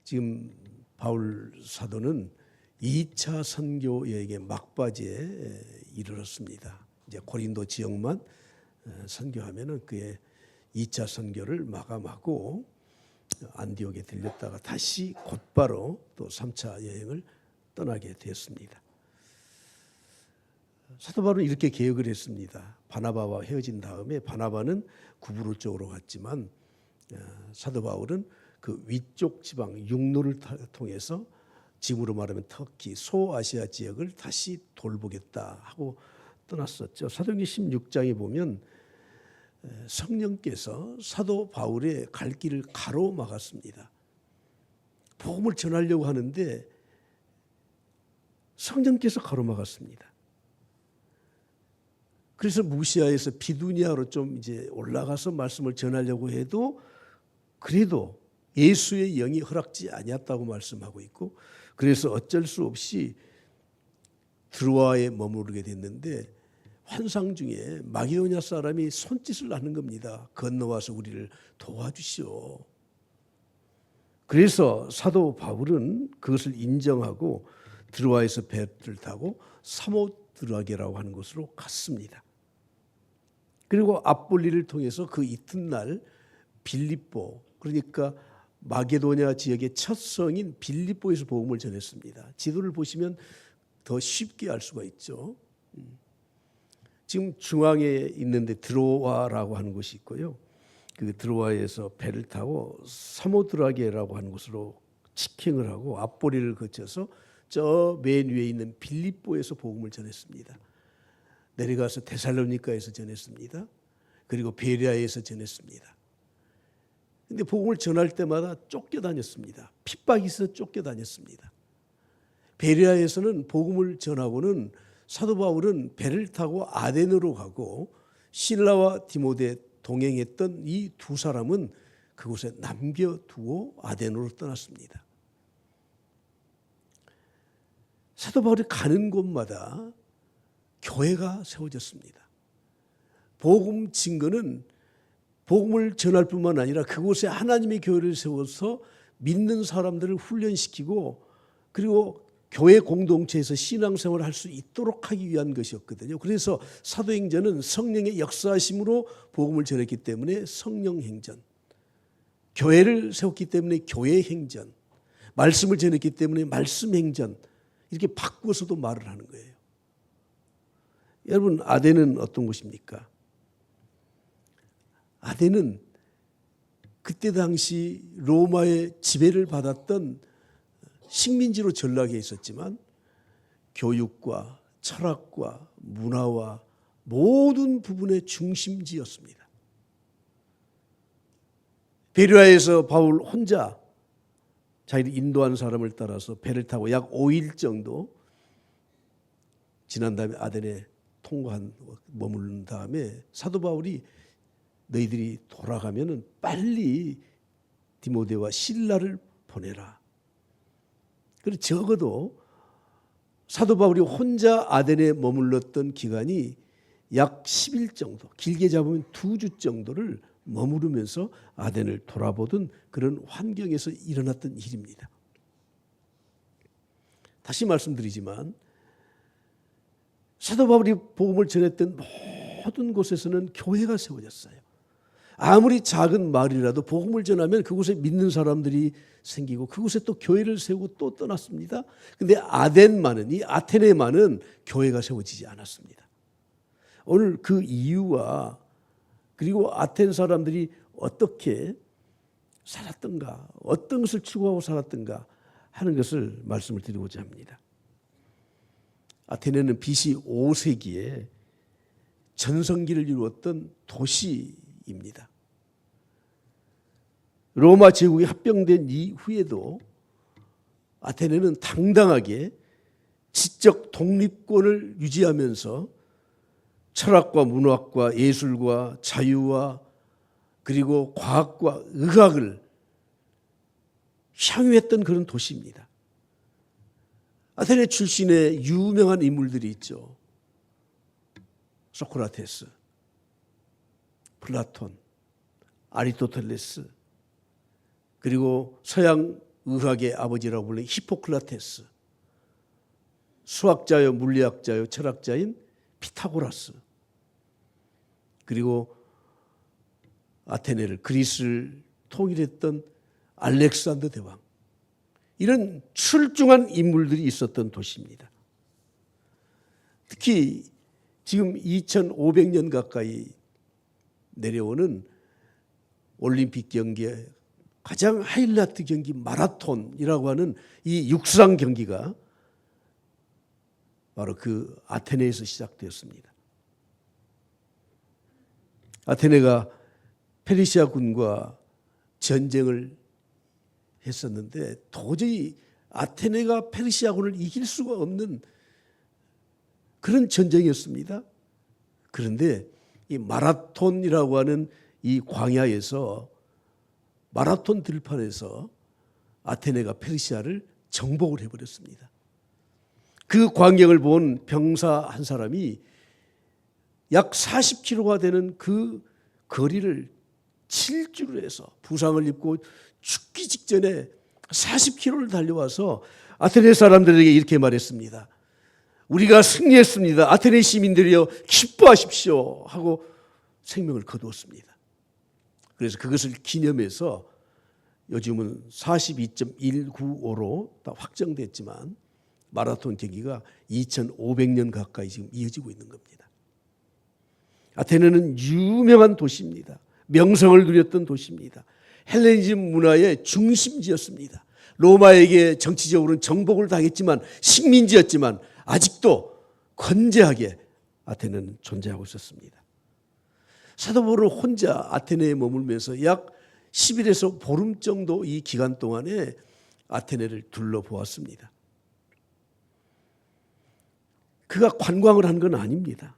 지금 바울 사도는 2차 선교 여행의 막바지에 이르렀습니다. 이제 고린도 지역만 선교하면은 그의 2차 선교를 마감하고 안디옥에 들렸다가 다시 곧바로 또 3차 여행을 떠나게 되었습니다. 사도 바울은 이렇게 계획을 했습니다. 바나바와 헤어진 다음에 바나바는 구브로 쪽으로 갔지만 사도 바울은 그 위쪽 지방 육로를 통해서 지금으로 말하면 터키, 소아시아 지역을 다시 돌보겠다 하고 떠났었죠. 사도행전 16장에 보면 성령께서 사도 바울의 갈 길을 가로막았습니다. 복음을 전하려고 하는데 성령께서 가로막았습니다. 그래서 무시아에서 비두니아로 좀 이제 올라가서 말씀을 전하려고 해도 그래도 예수의 영이 허락지 아니었다고 말씀하고 있고, 그래서 어쩔 수 없이 드로아에 머무르게 됐는데 환상 중에 마게도냐 사람이 손짓을 하는 겁니다. 건너와서 우리를 도와주시오. 그래서 사도 바울은 그것을 인정하고 드로아에서 배를 타고 사모드라게라고 하는 곳으로 갔습니다. 그리고 앞볼리를 통해서 그 이튿날 빌립보, 그러니까 마게도냐 지역의 첫 성인 빌립보에서 복음을 전했습니다. 지도를 보시면 더 쉽게 알 수가 있죠. 지금 중앙에 있는데 드로아라고 하는 곳이 있고요. 그 드로아에서 배를 타고 사모드라게라고 하는 곳으로 직행을 하고 앞보리를 거쳐서 저 맨 위에 있는 빌립보에서 복음을 전했습니다. 내려가서 데살로니가에서 전했습니다. 그리고 베레아에서 전했습니다. 근데 복음을 전할 때마다 쫓겨다녔습니다. 핍박이 있어 쫓겨다녔습니다. 베레아에서는 복음을 전하고는 사도 바울은 배를 타고 아덴으로 가고 실라와 디모데 동행했던 이 두 사람은 그곳에 남겨두고 아덴으로 떠났습니다. 사도 바울이 가는 곳마다 교회가 세워졌습니다. 복음 증거는 복음을 전할 뿐만 아니라 그곳에 하나님의 교회를 세워서 믿는 사람들을 훈련시키고 그리고 교회 공동체에서 신앙생활을 할 수 있도록 하기 위한 것이었거든요. 그래서 사도행전은 성령의 역사하심으로 복음을 전했기 때문에 성령행전, 교회를 세웠기 때문에 교회행전, 말씀을 전했기 때문에 말씀행전, 이렇게 바꾸어서도 말을 하는 거예요. 여러분, 아덴은 어떤 곳입니까? 아덴은 그때 당시 로마의 지배를 받았던 식민지로 전락해 있었지만 교육과 철학과 문화와 모든 부분의 중심지였습니다. 베레아에서 바울 혼자 자기를 인도한 사람을 따라서 배를 타고 약 5일 정도 지난 다음에 아덴에 머무른 다음에 사도 바울이 너희들이 돌아가면은 빨리 디모데와 실라를 보내라. 그리고 적어도 사도 바울이 혼자 아덴에 머물렀던 기간이 약 10일 정도, 길게 잡으면 2주 정도를 머무르면서 아덴을 돌아보던 그런 환경에서 일어났던 일입니다. 다시 말씀드리지만 사도 바울이 복음을 전했던 모든 곳에서는 교회가 세워졌어요. 아무리 작은 마을이라도 복음을 전하면 그곳에 믿는 사람들이 생기고 그곳에 또 교회를 세우고 또 떠났습니다. 그런데 아덴만은, 이 아테네만은 교회가 세워지지 않았습니다. 오늘 그 이유와 그리고 아텐 사람들이 어떻게 살았던가, 어떤 것을 추구하고 살았던가 하는 것을 말씀을 드리고자 합니다. 아테네는 BC 5세기에 전성기를 이루었던 도시입니다. 로마 제국이 합병된 이후에도 아테네는 당당하게 지적 독립권을 유지하면서 철학과 문학과 예술과 자유와 그리고 과학과 의학을 향유했던 그런 도시입니다. 아테네 출신의 유명한 인물들이 있죠. 소크라테스, 플라톤, 아리스토텔레스, 그리고 서양 의학의 아버지라고 불리는 히포크라테스, 수학자요 물리학자요 철학자인 피타고라스, 그리고 아테네를 그리스를 통일했던 알렉산더 대왕, 이런 출중한 인물들이 있었던 도시입니다. 특히 지금 2500년 가까이 내려오는 올림픽 경기의 가장 하이라이트 경기 마라톤이라고 하는 이 육상 경기가 바로 그 아테네에서 시작되었습니다. 아테네가 페르시아 군과 전쟁을 했었는데 도저히 아테네가 페르시아 군을 이길 수가 없는 그런 전쟁이었습니다. 그런데 이 마라톤이라고 하는 이 광야에서 마라톤 들판에서 아테네가 페르시아를 정복을 해버렸습니다. 그 광경을 본 병사 한 사람이 약 40km가 되는 그 거리를 7주를 해서 부상을 입고 죽기 직전에 40km를 달려와서 아테네 사람들에게 이렇게 말했습니다. 우리가 승리했습니다. 아테네 시민들이여 기뻐하십시오 하고 생명을 거두었습니다. 그래서 그것을 기념해서 요즘은 42.195로 다 확정됐지만 마라톤 경기가 2500년 가까이 지금 이어지고 있는 겁니다. 아테네는 유명한 도시입니다. 명성을 누렸던 도시입니다. 헬레니즘 문화의 중심지였습니다. 로마에게 정치적으로는 정복을 당했지만 식민지였지만 아직도 건재하게 아테네는 존재하고 있었습니다. 사도 바울은 혼자 아테네에 머물면서 약 10일에서 보름 정도 이 기간 동안에 아테네를 둘러보았습니다. 그가 관광을 한 건 아닙니다.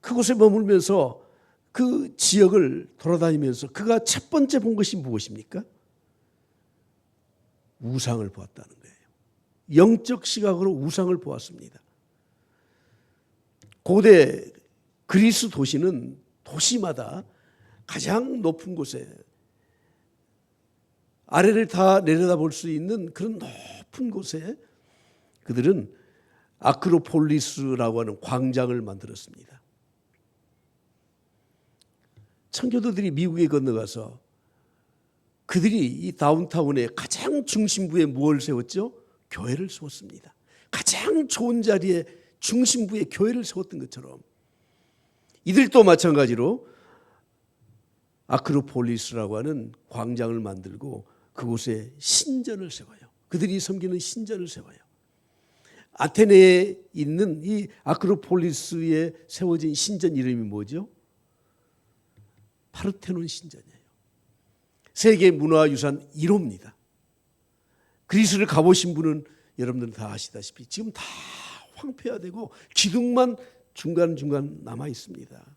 그곳에 머물면서 그 지역을 돌아다니면서 그가 첫 번째 본 것이 무엇입니까? 우상을 보았다는 거예요. 영적 시각으로 우상을 보았습니다. 고대 그리스 도시는 도시마다 가장 높은 곳에 아래를 다 내려다볼 수 있는 그런 높은 곳에 그들은 아크로폴리스라고 하는 광장을 만들었습니다. 청교도들이 미국에 건너가서 그들이 이 다운타운의 가장 중심부에 무엇을 세웠죠? 교회를 세웠습니다. 가장 좋은 자리에 중심부에 교회를 세웠던 것처럼 이들도 마찬가지로 아크로폴리스라고 하는 광장을 만들고 그곳에 신전을 세워요. 그들이 섬기는 신전을 세워요. 아테네에 있는 이 아크로폴리스에 세워진 신전 이름이 뭐죠? 파르테논 신전이에요. 세계 문화유산 1호입니다. 그리스를 가보신 분은 여러분들은 다 아시다시피 지금 다 황폐화되고 기둥만 중간중간 남아 있습니다.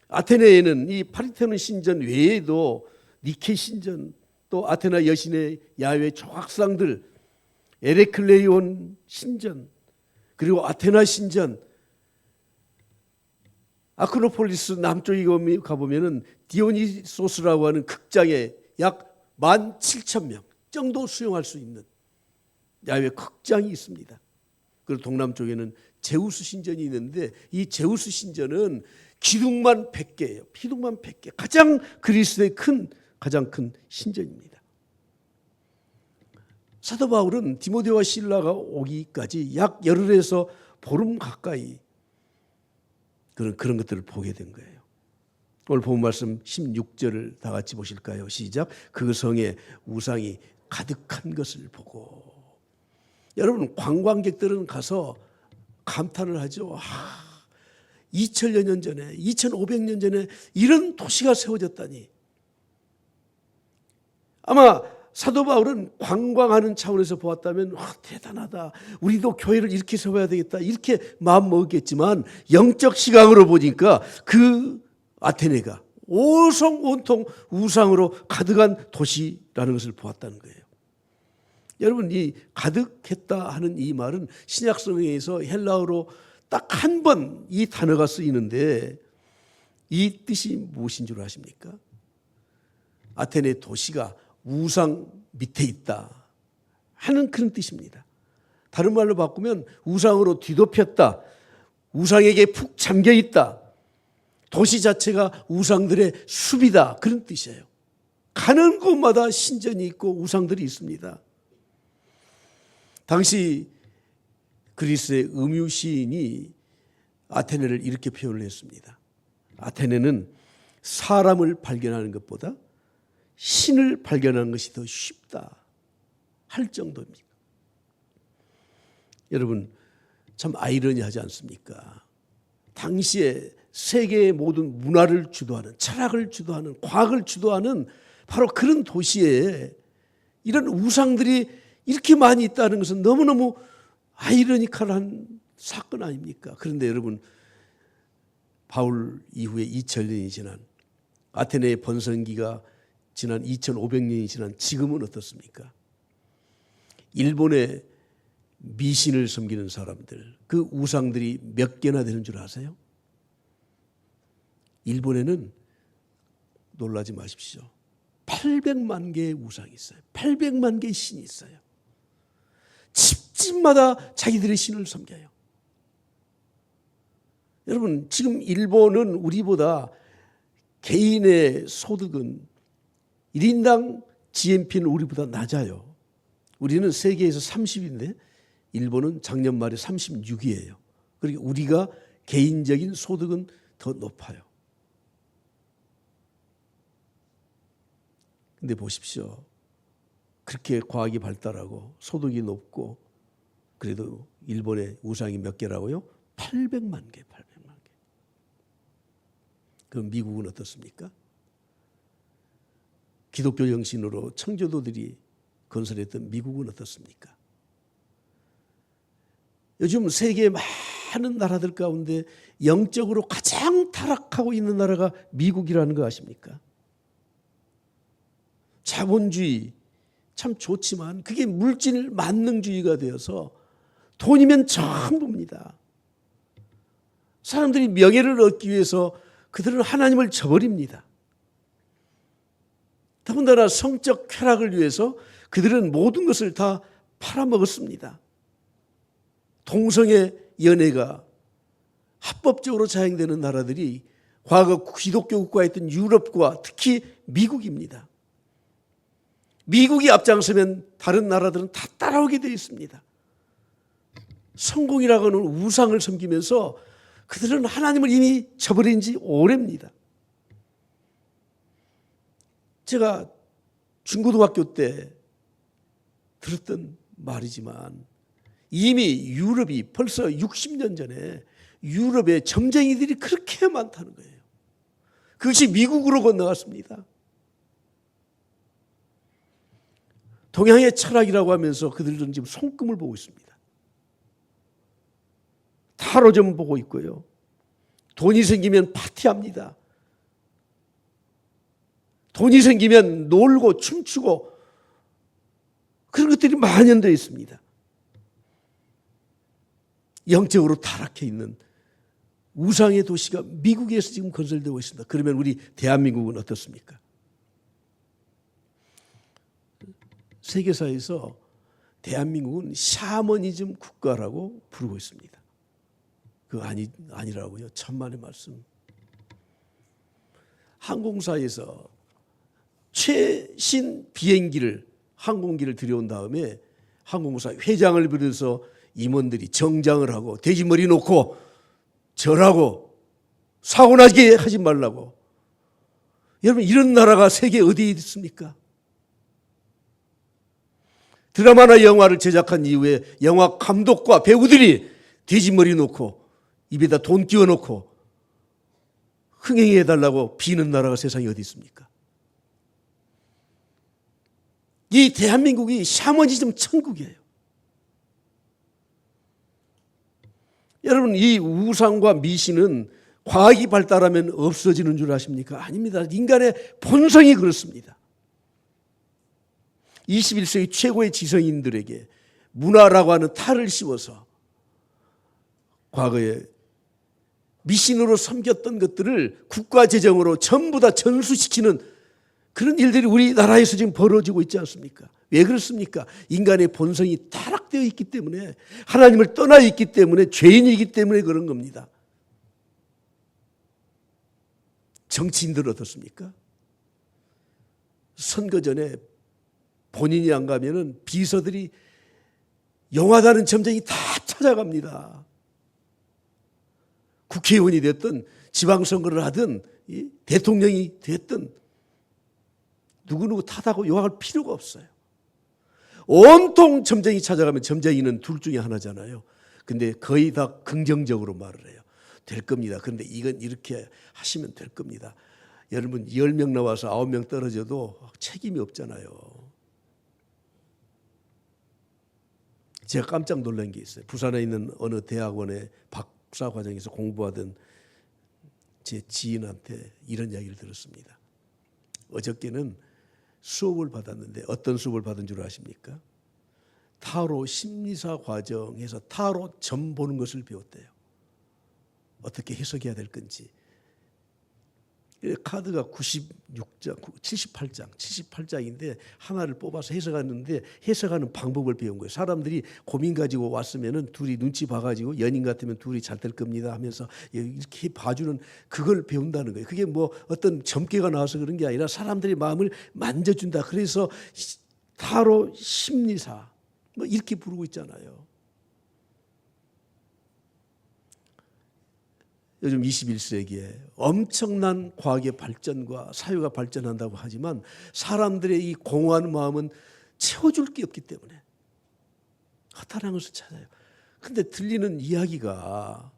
아테네에는 이 파르테논 신전 외에도 니케 신전, 또 아테나 여신의 야외 조각상들, 에레클레이온 신전, 그리고 아테나 신전, 아크로폴리스 남쪽에 가보면은 디오니소스라고 하는 극장에 약 17,000명 정도 수용할 수 있는 야외 극장이 있습니다. 그리고 동남쪽에는 제우스 신전이 있는데 이 제우스 신전은 기둥만 100개예요. 기둥만 100개. 가장 그리스의 가장 큰 신전입니다. 사도 바울은 디모데와 실라가 오기까지 약 열흘에서 보름 가까이 그런 것들을 보게 된 거예요. 오늘 본 말씀 16절을 다 같이 보실까요? 시작. 그 성에 우상이 가득한 것을 보고. 여러분 관광객들은 가서 감탄을 하죠. 2000여 년 전에 2500년 전에 이런 도시가 세워졌다니. 아마 사도 바울은 관광하는 차원에서 보았다면 대단하다. 우리도 교회를 이렇게 세워야 되겠다. 이렇게 마음 먹었겠지만 영적 시각으로 보니까 그 아테네가 온통 우상으로 가득한 도시라는 것을 보았다는 거예요. 여러분 이 가득했다 하는 이 말은 신약성경에서 헬라어로 딱 한 번 이 단어가 쓰이는데 이 뜻이 무엇인 줄 아십니까? 아테네 도시가 우상 밑에 있다 하는 그런 뜻입니다. 다른 말로 바꾸면 우상으로 뒤덮였다, 우상에게 푹 잠겨 있다, 도시 자체가 우상들의 숲이다, 그런 뜻이에요. 가는 곳마다 신전이 있고 우상들이 있습니다. 당시 그리스의 음유 시인이 아테네를 이렇게 표현을 했습니다. 아테네는 사람을 발견하는 것보다 신을 발견하는 것이 더 쉽다 할 정도입니다. 여러분, 참 아이러니하지 않습니까? 당시에 세계의 모든 문화를 주도하는, 철학을 주도하는, 과학을 주도하는 바로 그런 도시에 이런 우상들이 이렇게 많이 있다는 것은 너무너무 아이러니컬한 사건 아닙니까? 그런데 여러분, 바울 이후에 2000년이 지난, 아테네의 번성기가 지난 2500년이 지난 지금은 어떻습니까? 일본의 미신을 섬기는 사람들, 그 우상들이 몇 개나 되는 줄 아세요? 일본에는 놀라지 마십시오. 800만 개의 우상이 있어요. 800만 개의 신이 있어요. 집집마다 자기들의 신을 섬겨요. 여러분, 지금 일본은 우리보다 개인의 소득은 1인당 GNP는 우리보다 낮아요. 우리는 세계에서 30인데 일본은 작년 말에 36이에요. 그러니까 우리가 개인적인 소득은 더 높아요. 근데 보십시오. 그렇게 과학이 발달하고 소득이 높고 그래도 일본의 우상이 몇 개라고요? 800만 개, 800만 개. 그럼 미국은 어떻습니까? 기독교 정신으로 청교도들이 건설했던 미국은 어떻습니까? 요즘 세계의 많은 나라들 가운데 영적으로 가장 타락하고 있는 나라가 미국이라는 거 아십니까? 자본주의 참 좋지만 그게 물질 만능주의가 되어서 돈이면 전부입니다. 사람들이 명예를 얻기 위해서 그들은 하나님을 저버립니다. 더군다나 성적 쾌락을 위해서 그들은 모든 것을 다 팔아먹었습니다. 동성애 연애가 합법적으로 자행되는 나라들이 과거 기독교 국가였던 유럽과 특히 미국입니다. 미국이 앞장서면 다른 나라들은 다 따라오게 되어 있습니다. 성공이라고 하는 우상을 섬기면서 그들은 하나님을 이미 저버린 지 오래입니다. 제가 중고등학교 때 들었던 말이지만 이미 유럽이 벌써 60년 전에 유럽에 점쟁이들이 그렇게 많다는 거예요. 그것이 미국으로 건너갔습니다. 동양의 철학이라고 하면서 그들은 지금 손금을 보고 있습니다. 타로점 보고 있고요. 돈이 생기면 파티합니다. 돈이 생기면 놀고 춤추고 그런 것들이 만연되어 있습니다. 영적으로 타락해 있는 우상의 도시가 미국에서 지금 건설되고 있습니다. 그러면 우리 대한민국은 어떻습니까? 세계사에서 대한민국은 샤머니즘 국가라고 부르고 있습니다. 그거 아니라고요. 천만의 말씀. 항공사에서 최신 비행기를 항공기를 들여온 다음에 항공사 회장을 비롯해서 임원들이 정장을 하고 돼지머리 놓고 절하고 사고 나게 하지 말라고. 여러분, 이런 나라가 세계 어디에 있습니까? 드라마나 영화를 제작한 이후에 영화 감독과 배우들이 돼지머리 놓고 입에다 돈 끼워 놓고 흥행해달라고 비는 나라가 세상에 어디 있습니까? 이 대한민국이 샤머니즘 천국이에요. 여러분, 이 우상과 미신은 과학이 발달하면 없어지는 줄 아십니까? 아닙니다. 인간의 본성이 그렇습니다. 21세기 최고의 지성인들에게 문화라고 하는 탈을 씌워서 과거에 미신으로 섬겼던 것들을 국가 재정으로 전부 다 전수시키는 그런 일들이 우리나라에서 지금 벌어지고 있지 않습니까? 왜 그렇습니까? 인간의 본성이 타락되어 있기 때문에, 하나님을 떠나 있기 때문에, 죄인이기 때문에 그런 겁니다. 정치인들 어떻습니까? 선거 전에 본인이 안 가면은 비서들이 영화다는 점쟁이 다 찾아갑니다. 국회의원이 됐든 지방선거를 하든 대통령이 됐든 누구누구 탓하고 욕할 필요가 없어요. 온통 점쟁이 찾아가면 점쟁이는 둘 중에 하나잖아요. 근데 거의 다 긍정적으로 말을 해요. 될 겁니다. 그런데 이건 이렇게 하시면 될 겁니다. 여러분 10명 나와서 9명 떨어져도 책임이 없잖아요. 제가 깜짝 놀란 게 있어요. 부산에 있는 어느 대학원의 박사 과정에서 공부하던 제 지인한테 이런 이야기를 들었습니다. 어저께는 수업을 받았는데 어떤 수업을 받은 줄 아십니까? 타로 심리사 과정에서 타로 점 보는 것을 배웠대요. 어떻게 해석해야 될 건지. 카드가 96장, 78장인데 하나를 뽑아서 해석하는데 해석하는 방법을 배운 거예요. 사람들이 고민 가지고 왔으면은 둘이 눈치 봐가지고 연인 같으면 둘이 잘 될 겁니다 하면서 이렇게 봐주는 그걸 배운다는 거예요. 그게 뭐 어떤 점괘가 나와서 그런 게 아니라 사람들의 마음을 만져준다. 그래서 타로 심리사 뭐 이렇게 부르고 있잖아요. 요즘 21세기에 엄청난 과학의 발전과 사회가 발전한다고 하지만 사람들의 이 공허한 마음은 채워줄 게 없기 때문에 허탈한 것을 찾아요. 그런데 들리는 이야기가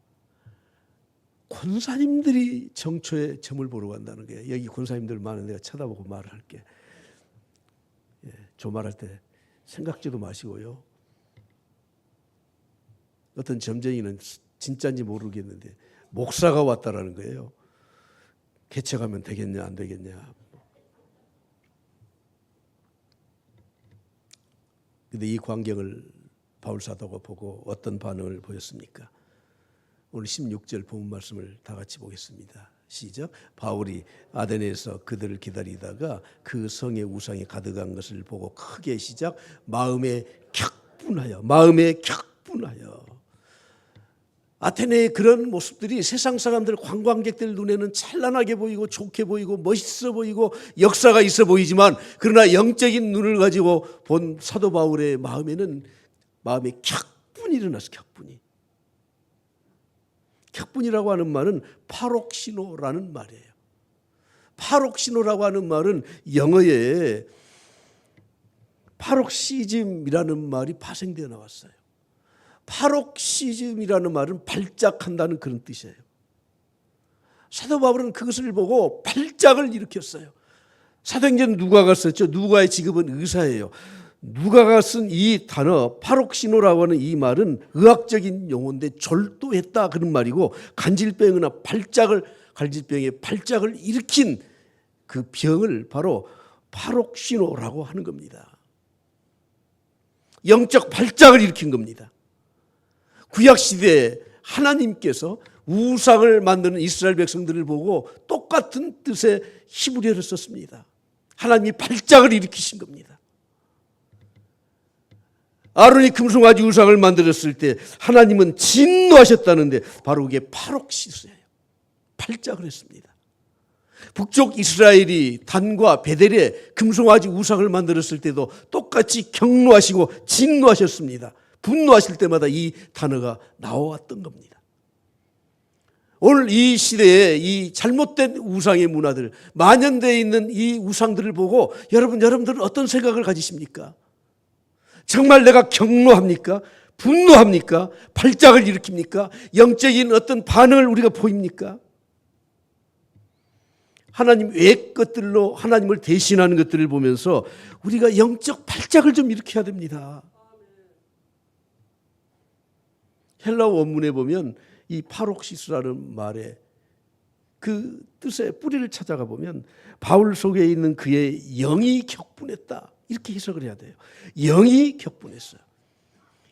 권사님들이 정초에 점을 보러 간다는 거예요. 여기 권사님들 많은 데가 쳐다보고 말을 할게. 조말할 때 생각지도 마시고요. 어떤 점쟁이는 진짜인지 모르겠는데 목사가 왔다라는 거예요. 개척하면 되겠냐 안 되겠냐. 그런데 이 광경을 바울 사도가 보고 어떤 반응을 보였습니까? 오늘 16절 본문 말씀을 다 같이 보겠습니다. 시작. 바울이 아데네에서 그들을 기다리다가 그 성의 우상이 가득한 것을 보고 크게 시작. 마음에 격분하여 아테네의 그런 모습들이 세상 사람들 관광객들 눈에는 찬란하게 보이고 좋게 보이고 멋있어 보이고 역사가 있어 보이지만 그러나 영적인 눈을 가지고 본 사도 바울의 마음에 격분이 일어났어. 격분이라고 하는 말은 파록시노라는 말이에요. 파록시노라고 하는 말은 영어에 파록시즘이라는 말이 파생되어 나왔어요. 파록시즘이라는 말은 발작한다는 그런 뜻이에요. 사도 바울은 그것을 보고 발작을 일으켰어요. 사도행전 누가가 썼죠. 누가의 직업은 의사예요. 누가가 쓴 이 단어 파록시노라고 하는 이 말은 의학적인 용어인데 졸도했다 그런 말이고 갈질병의 발작을 일으킨 그 병을 바로 파록시노라고 하는 겁니다. 영적 발작을 일으킨 겁니다. 구약시대에 하나님께서 우상을 만드는 이스라엘 백성들을 보고 똑같은 뜻의 히브리어를 썼습니다. 하나님이 발작을 일으키신 겁니다. 아론이 금송아지 우상을 만들었을 때 하나님은 진노하셨다는데 바로 그게 파록시스예요. 발작을 했습니다. 북쪽 이스라엘이 단과 베델에 금송아지 우상을 만들었을 때도 똑같이 경노하시고 진노하셨습니다. 분노하실 때마다 이 단어가 나와왔던 겁니다. 오늘 이 시대에 이 잘못된 우상의 문화들, 만연되어 있는 이 우상들을 보고 여러분들은 어떤 생각을 가지십니까? 정말 내가 경노합니까? 분노합니까? 발작을 일으킵니까? 영적인 어떤 반응을 우리가 보입니까? 하나님 외의 것들로 하나님을 대신하는 것들을 보면서 우리가 영적 발작을 좀 일으켜야 됩니다. 헬라어 원문에 보면 이 파록시스라는 말에 그 뜻의 뿌리를 찾아가 보면 바울 속에 있는 그의 영이 격분했다. 이렇게 해석을 해야 돼요. 영이 격분했어요.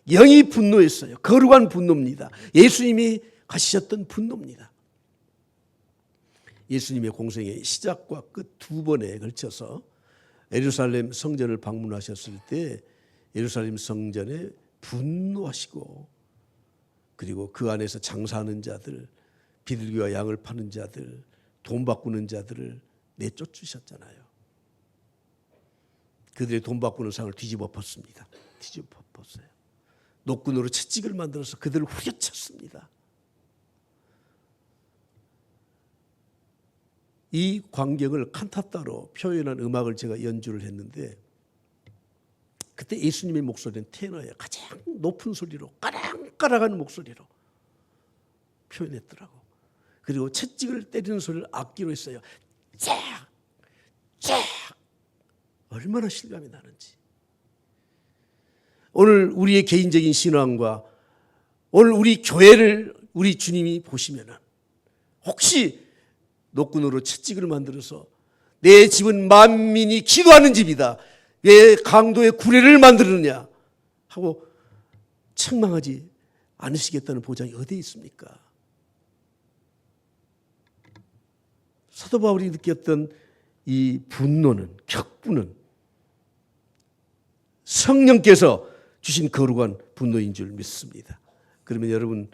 영이 분노했어요. 거룩한 분노입니다. 예수님이 가시셨던 분노입니다. 예수님의 공생의 시작과 끝 두 번에 걸쳐서 예루살렘 성전을 방문하셨을 때 예루살렘 성전에 분노하시고 그리고 그 안에서 장사하는 자들, 비둘기와 양을 파는 자들, 돈 바꾸는 자들을 내쫓으셨잖아요. 그들의 돈 바꾸는 상을 뒤집어 엎었습니다. 뒤집어 엎었어요. 노끈으로 채찍을 만들어서 그들을 후려쳤습니다. 이 광경을 칸타타로 표현한 음악을 제가 연주를 했는데 그때 예수님의 목소리는 테너예요. 가장 높은 소리로 까랑까랑한 목소리로 표현했더라고. 그리고 채찍을 때리는 소리를 악기로 했어요. 쫙! 쫙! 얼마나 실감이 나는지. 오늘 우리의 개인적인 신앙과 오늘 우리 교회를 우리 주님이 보시면은 혹시 노끈으로 채찍을 만들어서 내 집은 만민이 기도하는 집이다. 왜 강도의 구례를 만드느냐 하고 책망하지 않으시겠다는 보장이 어디에 있습니까? 사도 바울이 느꼈던 이 분노는, 격분은 성령께서 주신 거룩한 분노인 줄 믿습니다. 그러면 여러분,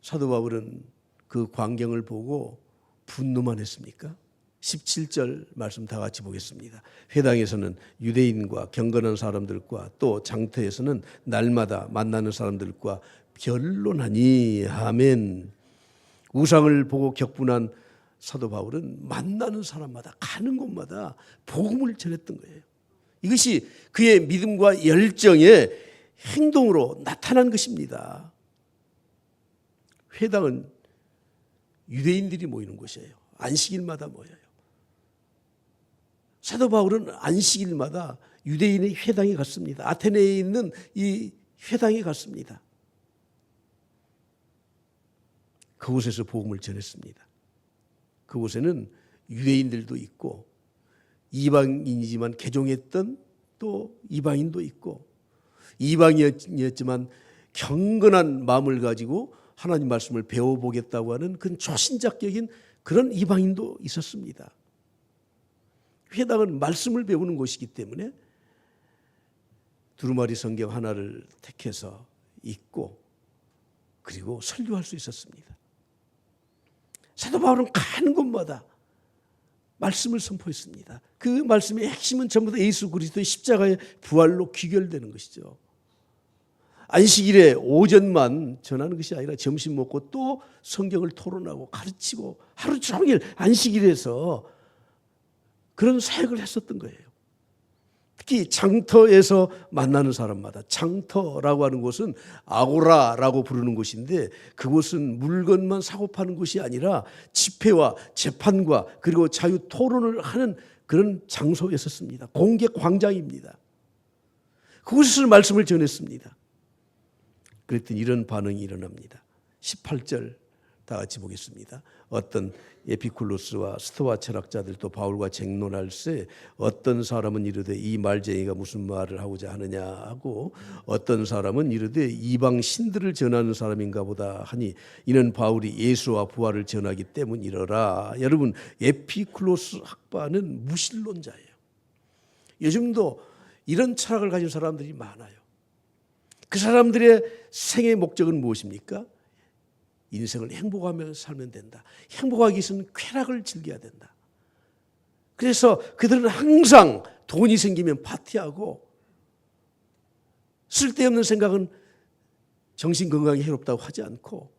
사도 바울은 그 광경을 보고 분노만 했습니까? 17절 말씀 다 같이 보겠습니다. 회당에서는 유대인과 경건한 사람들과 또 장터에서는 날마다 만나는 사람들과 변론하니. 아멘. 우상을 보고 격분한 사도 바울은 만나는 사람마다 가는 곳마다 복음을 전했던 거예요. 이것이 그의 믿음과 열정의 행동으로 나타난 것입니다. 회당은 유대인들이 모이는 곳이에요. 안식일마다 모여요. 사도 바울은 안식일마다 유대인의 회당에 갔습니다. 아테네에 있는 이 회당에 갔습니다. 그곳에서 복음을 전했습니다. 그곳에는 유대인들도 있고 이방인이지만 개종했던 또 이방인도 있고 이방인이었지만 경건한 마음을 가지고 하나님 말씀을 배워보겠다고 하는 그런 초신자격인 그런 이방인도 있었습니다. 회당은 말씀을 배우는 곳이기 때문에 두루마리 성경 하나를 택해서 읽고 그리고 설교할 수 있었습니다. 사도 바울은 가는 곳마다 말씀을 선포했습니다. 그 말씀의 핵심은 전부 다 예수 그리스도의 십자가의 부활로 귀결되는 것이죠. 안식일에 오전만 전하는 것이 아니라 점심 먹고 또 성경을 토론하고 가르치고 하루 종일 안식일에서 그런 사역을 했었던 거예요. 특히 장터에서 만나는 사람마다, 장터라고 하는 곳은 아고라라고 부르는 곳인데 그곳은 물건만 사고 파는 곳이 아니라 집회와 재판과 그리고 자유 토론을 하는 그런 장소였었습니다. 공개 광장입니다. 그곳에서 말씀을 전했습니다. 그랬더니 이런 반응이 일어납니다. 18절 다 같이 보겠습니다. 어떤 에피쿨로스와 스토아 철학자들도 바울과 쟁론할세 어떤 사람은 이르되 이 말쟁이가 무슨 말을 하고자 하느냐 하고 어떤 사람은 이르되 이방 신들을 전하는 사람인가 보다 하니 이는 바울이 예수와 부활을 전하기 때문이러라. 여러분, 에피쿨로스 학파는 무신론자예요. 요즘도 이런 철학을 가진 사람들이 많아요. 그 사람들의 생의 목적은 무엇입니까? 인생을 행복하며 살면 된다. 행복하기 위해서는 쾌락을 즐겨야 된다. 그래서 그들은 항상 돈이 생기면 파티하고 쓸데없는 생각은 정신건강에 해롭다고 하지 않고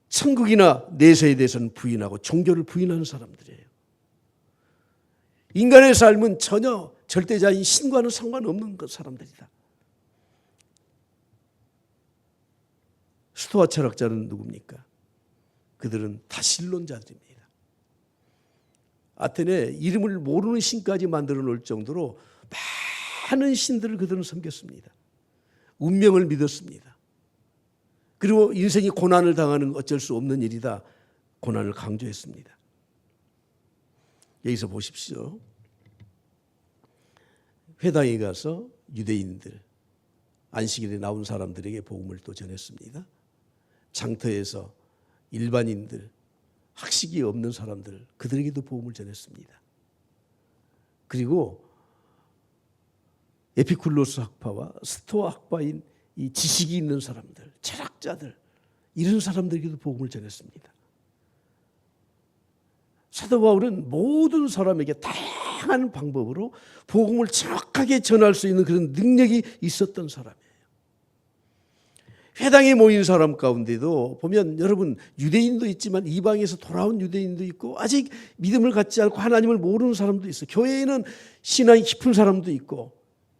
천국이나 내세에 대해서는 부인하고 종교를 부인하는 사람들이에요. 인간의 삶은 전혀 절대자인 신과는 상관없는 사람들이다. 스토아 철학자는 누굽니까? 그들은 다신론자들입니다. 아테네 이름을 모르는 신까지 만들어 놓을 정도로 많은 신들을 그들은 섬겼습니다. 운명을 믿었습니다. 그리고 인생이 고난을 당하는 어쩔 수 없는 일이다. 고난을 강조했습니다. 여기서 보십시오. 회당에 가서 유대인들, 안식일에 나온 사람들에게 복음을 또 전했습니다. 장터에서 일반인들, 학식이 없는 사람들, 그들에게도 복음을 전했습니다. 그리고 에피쿨로스 학파와 스토아 학파인 이 지식이 있는 사람들, 철학자들, 이런 사람들에게도 복음을 전했습니다. 사도 바울은 모든 사람에게 다양한 방법으로 복음을 정확하게 전할 수 있는 그런 능력이 있었던 사람이에요. 회당에 모인 사람 가운데도 보면 여러분 유대인도 있지만 이방에서 돌아온 유대인도 있고 아직 믿음을 갖지 않고 하나님을 모르는 사람도 있어요. 교회에는 신앙이 깊은 사람도 있고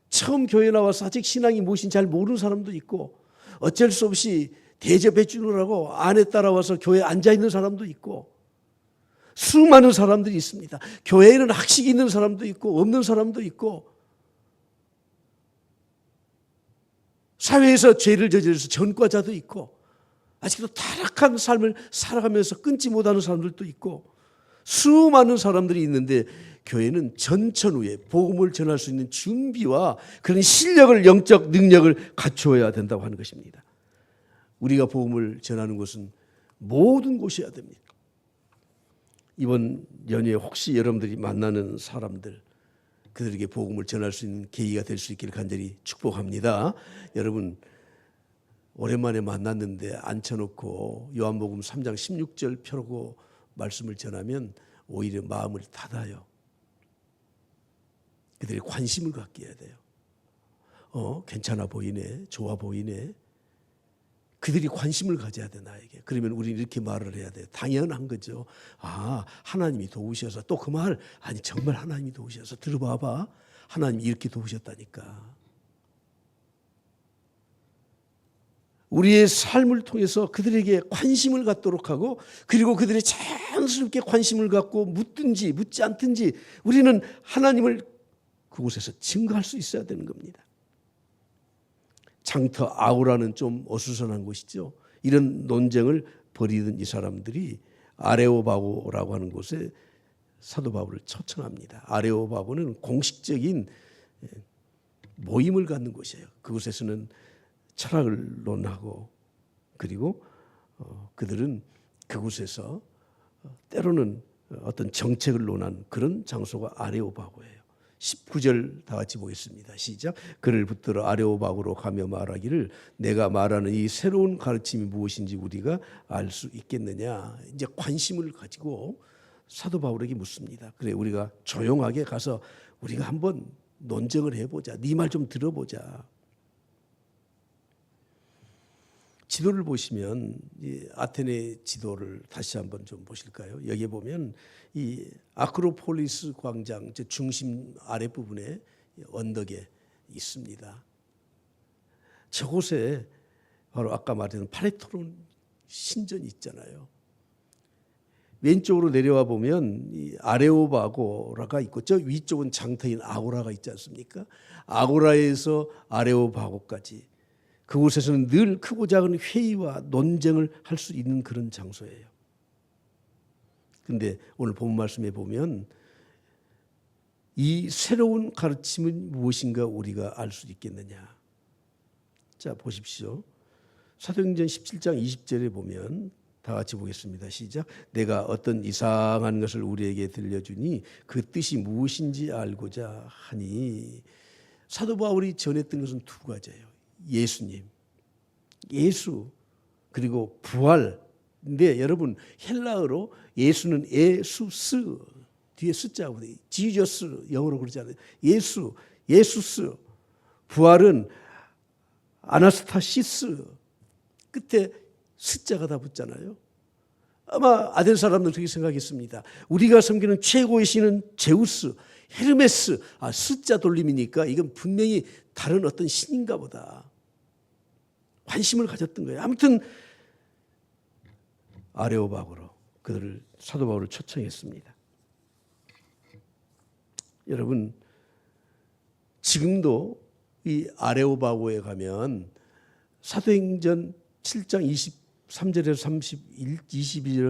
처음 교회 나와서 아직 신앙이 무엇인지 잘 모르는 사람도 있고 어쩔 수 없이 대접해 주느라고 안에 따라와서 교회에 앉아있는 사람도 있고 수많은 사람들이 있습니다. 교회에는 학식이 있는 사람도 있고 없는 사람도 있고 사회에서 죄를 저질러서 전과자도 있고 아직도 타락한 삶을 살아가면서 끊지 못하는 사람들도 있고 수많은 사람들이 있는데 교회는 전천후에 복음을 전할 수 있는 준비와 그런 실력을 영적 능력을 갖추어야 된다고 하는 것입니다. 우리가 복음을 전하는 곳은 모든 곳이어야 됩니다. 이번 연휴에 혹시 여러분들이 만나는 사람들 그들에게 복음을 전할 수 있는 계기가 될 수 있기를 간절히 축복합니다. 여러분 오랜만에 만났는데 앉혀놓고 요한복음 3장 16절 펴고 말씀을 전하면 오히려 마음을 닫아요. 그들이 관심을 갖게 해야 돼요. 괜찮아 보이네, 좋아 보이네. 그들이 관심을 가져야 돼 나에게. 그러면 우리는 이렇게 말을 해야 돼요. 당연한 거죠. 아, 하나님이 도우셔서 또 그 말 아니 정말 하나님이 도우셔서 들어봐봐. 하나님이 이렇게 도우셨다니까. 우리의 삶을 통해서 그들에게 관심을 갖도록 하고 그리고 그들이 자연스럽게 관심을 갖고 묻든지 묻지 않든지 우리는 하나님을 그곳에서 증거할 수 있어야 되는 겁니다. 장터 아우라는 좀 어수선한 곳이죠. 이런 논쟁을 벌이던 이 사람들이 아레오바고라고 하는 곳에 사도 바울을 초청합니다. 아레오바고는 공식적인 모임을 갖는 곳이에요. 그곳에서는 철학을 논하고 그리고 그들은 그곳에서 때로는 어떤 정책을 논하는 그런 장소가 아레오바고예요. 19절 다 같이 보겠습니다. 시작. 그를 붙들어 아레오바고로 가며 말하기를 내가 말하는 이 새로운 가르침이 무엇인지 우리가 알 수 있겠느냐. 이제 관심을 가지고 사도 바울에게 묻습니다. 그래 우리가 조용하게 가서 우리가 한번 논쟁을 해보자. 네 말 좀 들어보자. 지도를 보시면 이 아테네 지도를 다시 한번 좀 보실까요? 여기 보면 이 아크로폴리스 광장 중심 아랫부분에 언덕에 있습니다. 저곳에 바로 아까 말했던 파레토론 신전이 있잖아요. 왼쪽으로 내려와 보면 이 아레오바고라가 있고 저 위쪽은 장터인 아고라가 있지 않습니까? 아고라에서 아레오바고까지 그곳에서는 늘 크고 작은 회의와 논쟁을 할 수 있는 그런 장소예요. 그런데 오늘 본 말씀에 보면 이 새로운 가르침은 무엇인가 우리가 알 수 있겠느냐. 자 보십시오. 사도행전 17장 20절에 보면 다 같이 보겠습니다. 시작. 내가 어떤 이상한 것을 우리에게 들려주니 그 뜻이 무엇인지 알고자 하니. 사도 바울이 전했던 것은 두 가지예요. 예수님, 예수 그리고 부활. 근데 여러분 헬라어로 예수는 예수스 뒤에 숫자고 지저스 영어로 그러잖아요. 예수, 예수스. 부활은 아나스타시스 끝에 숫자가 다 붙잖아요. 아마 아덴 사람들은 그렇게 생각했습니다. 우리가 섬기는 최고의 신은 제우스, 헤르메스. 숫자 돌림이니까 이건 분명히 다른 어떤 신인가 보다. 관심을 가졌던 거예요. 아무튼 아레오바고로 그들을 사도 바울을 초청했습니다. 여러분 지금도 이 아레오바고에 가면 사도행전 7장 23절에서 22절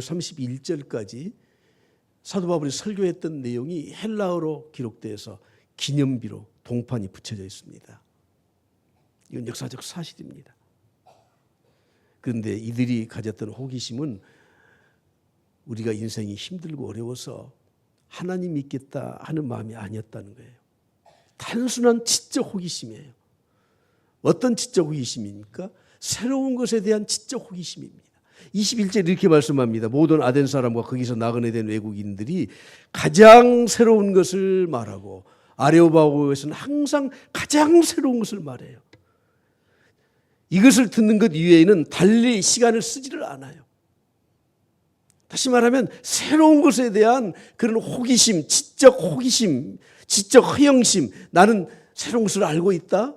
31절까지 사도 바울이 설교했던 내용이 헬라어로 기록되어서 기념비로 동판이 붙여져 있습니다. 이건 역사적 사실입니다. 그런데 이들이 가졌던 호기심은 우리가 인생이 힘들고 어려워서 하나님 믿겠다 하는 마음이 아니었다는 거예요. 단순한 지적 호기심이에요. 어떤 지적 호기심입니까? 새로운 것에 대한 지적 호기심입니다. 21절 이렇게 말씀합니다. 모든 아덴 사람과 거기서 나그네 된 외국인들이 가장 새로운 것을 말하고 아레오바고에서는 항상 가장 새로운 것을 말해요. 이것을 듣는 것 이외에는 달리 시간을 쓰지를 않아요. 다시 말하면 새로운 것에 대한 그런 호기심, 지적 호기심, 지적 허영심, 나는 새로운 것을 알고 있다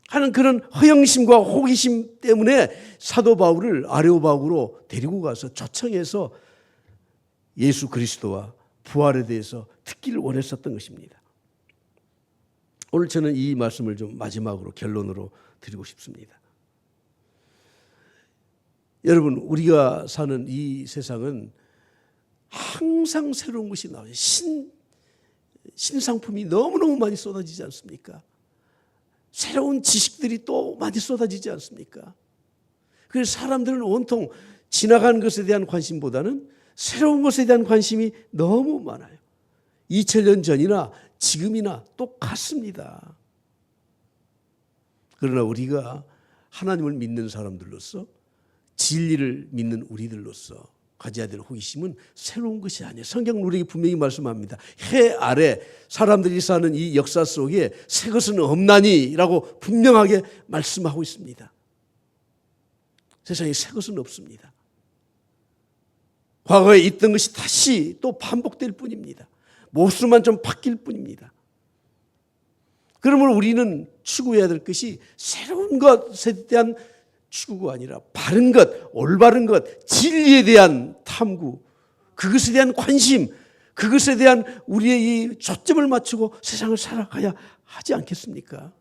하는 그런 허영심과 호기심 때문에 사도 바울을 아레오바고로 데리고 가서 초청해서 예수 그리스도와 부활에 대해서 듣기를 원했었던 것입니다. 오늘 저는 이 말씀을 좀 마지막으로 결론으로 드리고 싶습니다. 여러분, 우리가 사는 이 세상은 항상 새로운 것이 나와요. 신상품이 너무너무 많이 쏟아지지 않습니까? 새로운 지식들이 또 많이 쏟아지지 않습니까? 그래서 사람들은 온통 지나간 것에 대한 관심보다는 새로운 것에 대한 관심이 너무 많아요. 2000년 전이나 지금이나 똑같습니다. 그러나 우리가 하나님을 믿는 사람들로서 진리를 믿는 우리들로서 가져야 될 호기심은 새로운 것이 아니에요. 성경은 우리에게 분명히 말씀합니다. 해 아래 사람들이 사는 이 역사 속에 새 것은 없나니라고 분명하게 말씀하고 있습니다. 세상에 새 것은 없습니다. 과거에 있던 것이 다시 또 반복될 뿐입니다. 모습만 좀 바뀔 뿐입니다. 그러므로 우리는 추구해야 될 것이 새로운 것에 대한 추구가 아니라 바른 것, 올바른 것, 진리에 대한 탐구, 그것에 대한 관심, 그것에 대한 우리의 이 초점을 맞추고 세상을 살아가야 하지 않겠습니까?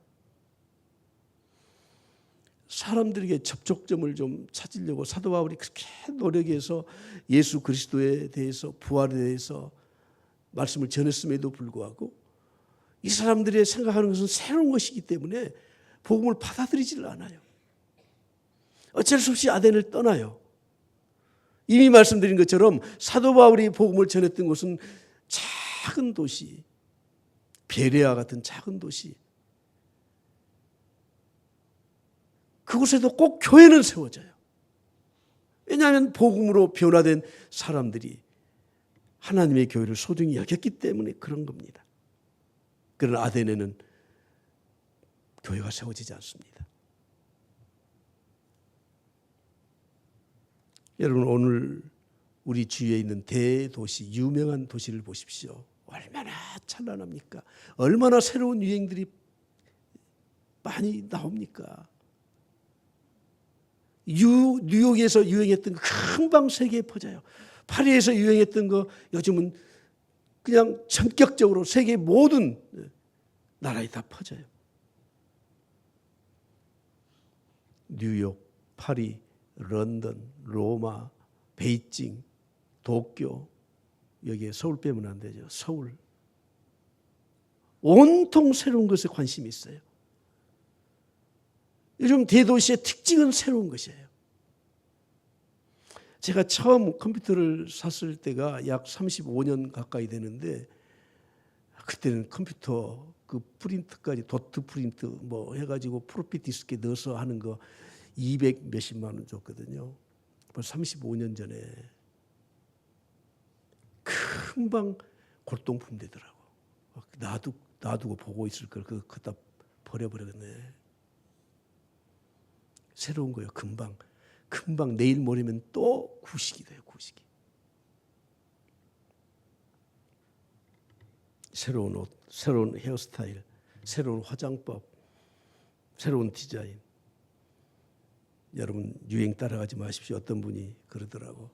사람들에게 접촉점을 좀 찾으려고 사도 바울이 그렇게 노력해서 예수 그리스도에 대해서 부활에 대해서 말씀을 전했음에도 불구하고 이 사람들이 생각하는 것은 새로운 것이기 때문에 복음을 받아들이지를 않아요. 어쩔 수 없이 아덴을 떠나요. 이미 말씀드린 것처럼 사도 바울이 복음을 전했던 곳은 작은 도시, 베레아 같은 작은 도시. 그곳에도 꼭 교회는 세워져요. 왜냐하면 복음으로 변화된 사람들이 하나님의 교회를 소중히 여겼기 때문에 그런 겁니다. 그러나 아덴에는 교회가 세워지지 않습니다. 여러분, 오늘 우리 주위에 있는 대도시, 유명한 도시를 보십시오. 얼마나 찬란합니까? 얼마나 새로운 유행들이 많이 나옵니까? 뉴욕에서 유행했던 거 금방 세계에 퍼져요. 파리에서 유행했던 거 요즘은 그냥 전격적으로 세계 모든 나라에 다 퍼져요. 뉴욕, 파리, 런던, 로마, 베이징, 도쿄, 여기에 서울 빼면 안 되죠. 서울. 온통 새로운 것에 관심이 있어요. 요즘 대도시의 특징은 새로운 것이에요. 제가 처음 컴퓨터를 샀을 때가 약 35년 가까이 되는데 그때는 컴퓨터 그 프린트까지 도트 프린트 뭐 해가지고 프로피 디스크에 넣어서 하는 거 200 몇십만 원 줬거든요. 벌써 35년 전에. 금방 골동품 되더라고. 놔두고 보고 있을 걸 그거 갖다 버려버렸네. 새로운 거예요. 금방 내일 모레면 또 구식이 돼요. 구식이. 새로운 옷, 새로운 헤어스타일, 새로운 화장법, 새로운 디자인. 여러분 유행 따라가지 마십시오. 어떤 분이 그러더라고.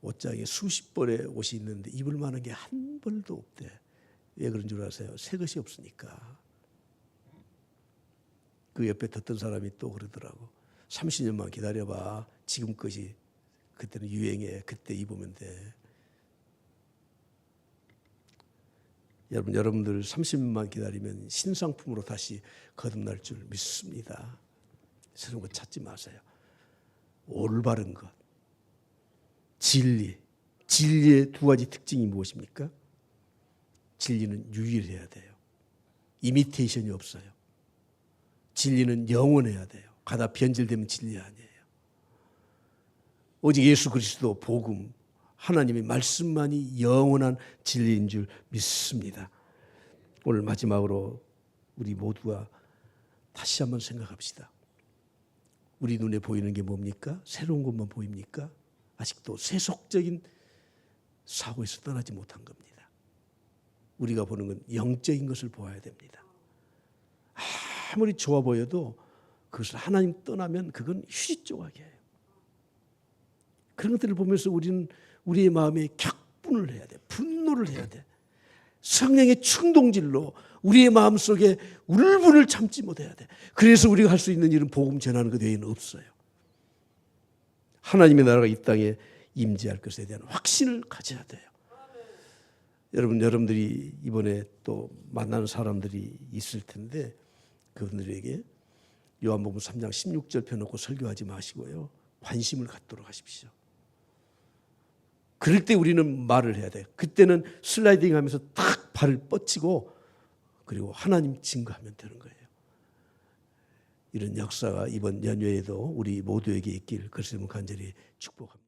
옷장에 수십 벌의 옷이 있는데 입을 만한 게 한 벌도 없대. 왜 그런 줄 아세요? 새 것이 없으니까. 그 옆에 듣던 사람이 또 그러더라고. 30년만 기다려봐. 지금 것이 그때는 유행해. 그때 입으면 돼. 여러분들 30년만 기다리면 신상품으로 다시 거듭날 줄 믿습니다. 새로운 거 찾지 마세요. 올바른 것, 진리, 진리의 두 가지 특징이 무엇입니까? 진리는 유일해야 돼요. 이미테이션이 없어요. 진리는 영원해야 돼요. 가다 변질되면 진리 아니에요. 오직 예수 그리스도 복음, 하나님의 말씀만이 영원한 진리인 줄 믿습니다. 오늘 마지막으로 우리 모두가 다시 한번 생각합시다. 우리 눈에 보이는 게 뭡니까? 새로운 것만 보입니까? 아직도 세속적인 사고에서 떠나지 못한 겁니다. 우리가 보는 건 영적인 것을 보아야 됩니다. 아무리 좋아 보여도 그것을 하나님 떠나면 그건 휴지 조각이에요. 그런 것들을 보면서 우리는 우리의 마음에 격분을 해야 돼. 분노를 해야 돼. 성령의 충동질로 우리의 마음속에 울분을 참지 못해야 돼. 그래서 우리가 할 수 있는 일은 복음 전하는 것 외에는 없어요. 하나님의 나라가 이 땅에 임재할 것에 대한 확신을 가져야 돼요. 여러분들이 이번에 또 만나는 사람들이 있을 텐데 그분들에게 요한복음 3장 16절 펴놓고 설교하지 마시고요. 관심을 갖도록 하십시오. 그럴 때 우리는 말을 해야 돼요. 그때는 슬라이딩 하면서 탁 발을 뻗치고 그리고 하나님 증거하면 되는 거예요. 이런 역사가 이번 연휴에도 우리 모두에게 있길 그리스도 간절히 축복합니다.